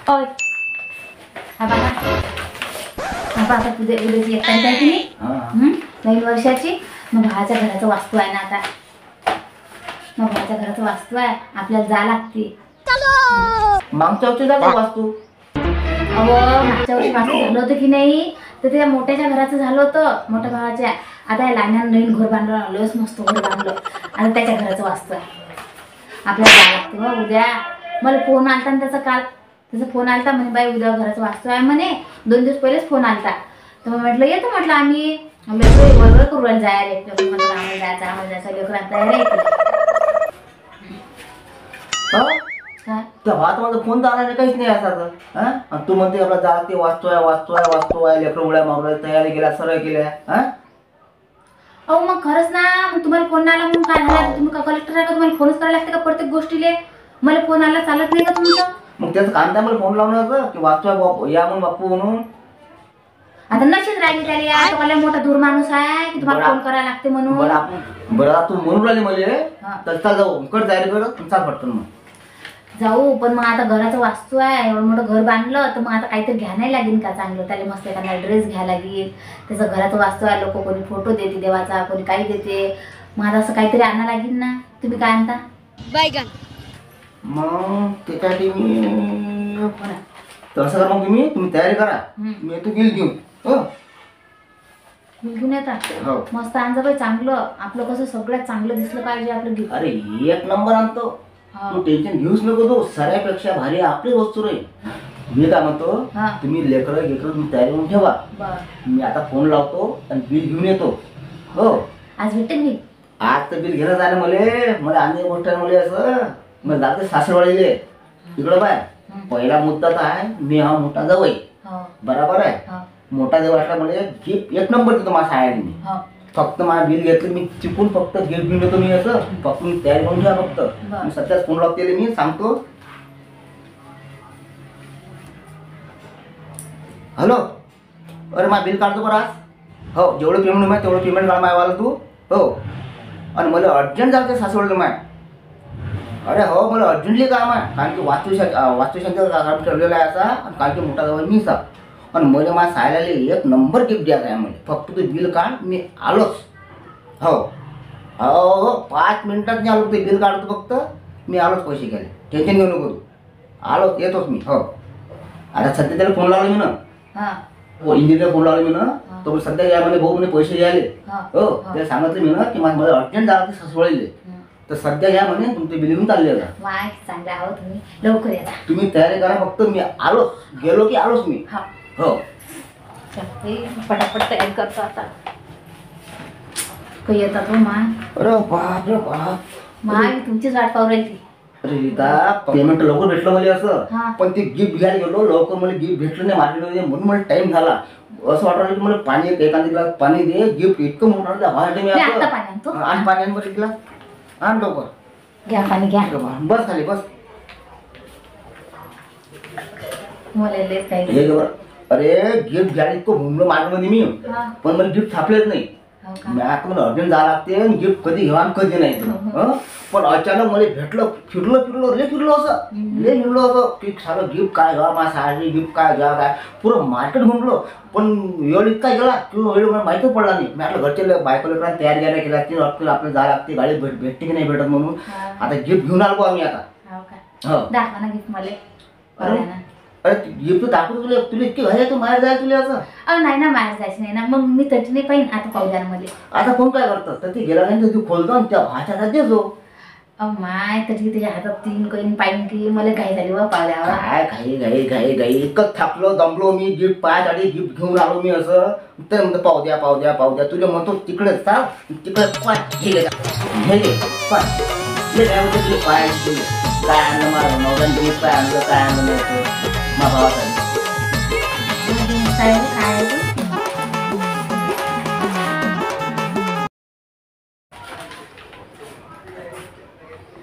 ओय हा बाबा आता उद्याची 1 तारीख आहे की नाही? नवीन वर्षाची. मग भावाच्या घराचं वास्तू आहे ना आता. मग भावाच्या घराचं वास्तू आहे, आपल्याला जा लागते. मागच्या वर्षी जातो वास्तू. मागच्या वर्षी वास्तू झालं होतं की नाही, तर त्या मोठ्याच्या घराचं झालं होतं, मोठ्या भावाच्या. आता या लहान्यानं नवीन घर बांधलं, लयच मस्त घर बांधलं. आता त्याच्या घराचं वास्तू आहे, आपल्याला जा लागते. हो उद्या मला फोन आलता ना त्याचा फोन आलता म्हणे बाई उद्या घराचं वास्तू आहे म्हणे. 2 दिवस पहिलेच फोन आलता. तर मग म्हटलं येतो म्हटलं आम्ही बरोबर करू राहिलं जायला. म्हटलं आम्हाला जायचं लेकरांना तयार आहे. माझा फोन तर आला काहीच नाही असा. तू म्हणते आपला जा ते वास्तू आहे लेकर उड्या मारल्या, तयारी केल्या, सरळ केल्या. अहो मग खरंच ना, मग तुम्हाला फोन आला म्हणून काय झालं? तुम्ही का कलेक्टर आहे का? तुम्हाला फोनच करायला लागते का प्रत्येक गोष्टीले? मला फोन आला चालत नाही का तुमचं? मग त्याचं कांदा मला फोन लावण्याचं की वास्तू आहे या म्हणून बापू म्हणून. आता नशीब राहिली त्याला, तो मला मोठा दूर माणूस आहे की तुम्हाला फोन करायला लागते म्हणून. बरं तू म्हणून राहिली मला तर चाल जाऊ कट तयारी करत चाल पटकन. मग जाऊ, पण मग आता घराचं वास्तू आहे, एवढं मोठं घर बांधलं तर मग आता काहीतरी घ्या नाही लागेल का चांगलं? त्याला मस्त एखादा ड्रेस घ्या लागेल. त्याचं घराचं वास्तू आहे, लोक कोणी फोटो देते देवाचा, कोणी काही देते. मग आता असं काहीतरी आणा लागेल ना. तुम्ही काय आणता? बैगन. मग त्याच्यासाठी मी तसं करा. मग तुम्ही तयारी करा, मी येतो बिल घेऊन. घेऊन येतात मस्त आणजा बाई चांगलं. आपलं कसं सगळ्यात चांगलं दिसलं पाहिजे आपलं गिफ्ट. अरे 1 नंबर आणतो, तू टेन्शन घेऊच नको. तो सगळ्यापेक्षा भारी आपली वस्तू रे. मी काय म्हणतो, तुम्ही लेकरं तुम्ही तयारी करून ठेवा. मी आता फोन लावतो आणि बिल घेऊन येतो. हो आज भेटेल मी. आज तर बिल घेणं झालं मला आणि गोष्ट मला असं मग जाते सासरवाडीले. इकडं बाय पहिला मुद्दा तर आहे, मी हा मोठा जावई बरोबर आहे. मोठा देव असला म्हणजे गिफ्ट 1 नंबर देतो माझ्या शाळेने. मी फक्त माझं बिल घेतलं, मी चिकून फक्त गिफ्ट घेऊन येतो. मी असं फक्त मी तयारी करून ठेवा. फक्त मी सध्याच फोन लावते, मी सांगतो. हॅलो, अरे माझं बिल काढतो बरं आज. हो जेवढं पेमेंट माहिती तेवढं पेमेंट काढ मायवाला तू. हो आणि मला अर्जंट जायचं सासवडलं माय. अरे हो मला अर्जंटली काम आहे, कारण की वास्तुशांती काम ठरलेला आहे असा. आणि कारण की मोठा जाऊ मी सा आणि मला माझ्या सायला 1 नंबर गिफ्ट द्यायचं आहे. म्हणजे फक्त तू बिल काढ, मी आलोच. हो हो 5 मिनिटात मी आलो. ते बिल काढतो फक्त, मी आलोच. पैसे घ्यायला टेन्शन घेऊ नको तू. आलोच, येतोच मी. हो आता सध्या त्याला फोन लावला मी ना, इंजिनियर फोन लावला मी ना. तो सध्या या म्हणे भाऊ म्हणे पैसे घ्यायले. हो त्याला सांगितलं मी ना की मला अर्जंट जायचं सासवडीले. तर सध्या घ्या म्हणे तुमचे बिल घेऊन चालले जा. चांगले आहो तुम्ही, लवकर या. तुम्ही तयारी करा फक्त, मी आलोच. गेलो की आलोच मी. हो पटापट तयारी करतो आता. काही येतात हो माय. अरे बाप रे बाप, माय तुमचीच वाट पाहू राहिली. अरे रीता पेमेंट लवकर भेटलं मला असं, पण ते गिफ्ट घ्यायला गेलो लवकर मला गिफ्ट भेटलं नाही मार्केटमध्ये. म्हणून मला टाइम झाला. असं वाटलं की मला पाणी एखादा ग्लास पाणी दे. गिफ्ट इतकं मोठं मी आणि पाणी आण बरं ग्लास आण लवकर. घ्या पाणी घ्या. बस खाली बस. मला अरे गिफ्ट घ्यायला इतकं घुमलं मार्केटमध्ये मी, पण मला गिफ्ट छापलेच नाही. मी आता मला अर्जंट जावं लागते. गिफ्ट कधी घेवा कधी नाही. पण अचानक मला भेटलं. फिरलो असं की सारं गिफ्ट काय घ्या माझ्या साडी, गिफ्ट काय घ्या काय पुरं मार्केट घुमलो. पण वेळ इतका गेला किंवा वेळ मला माहितीच पडला नाही. मी आपल्या घरचे बायकोला तयार करायला केला की आपल्याला जावं लागते, गाडी भेटते की नाही भेटत म्हणून. आता गिफ्ट घेऊन आलो आम्ही आता. गिफ्ट मला. अरे गिफ्ट दाखवतो तुला इतकी घाई आहे, तू बाहेर जाय तुला असं. नाही ना बाहेर जायचं नाही ना. मग मी तरी नाही पाहिजे आता पाहू द्या मध्ये. आता फोन काय करतात तर ते गेला नाही तर तू खोलतो आणि त्या भाच्या हातात देतो. माय तरी त्याच्या हातात 3 काही पाहिजे की मला घाई झाली व पाहुद्यावर. काय घाई इतकं थापलो दमलो मी. गिफ्ट पायासाठी गिफ्ट घेऊन आलो मी असं. तर म्हणतो पाहू द्या तुला म्हणतो तिकडे चाल तिकडे पाय हे घे पाय पाय काय आणलं माझं नवऱ्यानं गिफ्ट काय आणलं काय आणलं नाही माझ्या भावासाठी.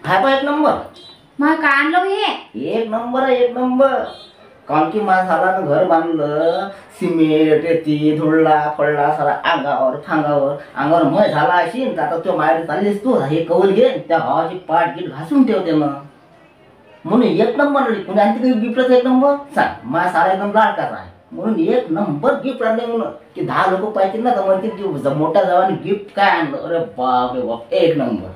हा पण 1 नंबर. मग काय आणलं हे? 1 नंबर आहे 1 नंबर. कारण की माझ्या सालानं घर बांधलं, सिमेंट रेती धुळला पडला सारा अंगावर मय झाला अशी. आता तो माहेर चाललीस तू हे कौल घे त्या भावाची पाठ गीट घासून ठेवते. मग म्हणून एक नंबर कोणी आणते गिफ्टचा एक नंबर सांग माझा सारा एकदम लाडकाचा आहे म्हणून एक नंबर गिफ्ट आणले म्हणून की 10 लोक पाहिजे ना तर म्हणतील की मोठा जावाने गिफ्ट काय आणलं अरे बाप रे बाप एक नंबर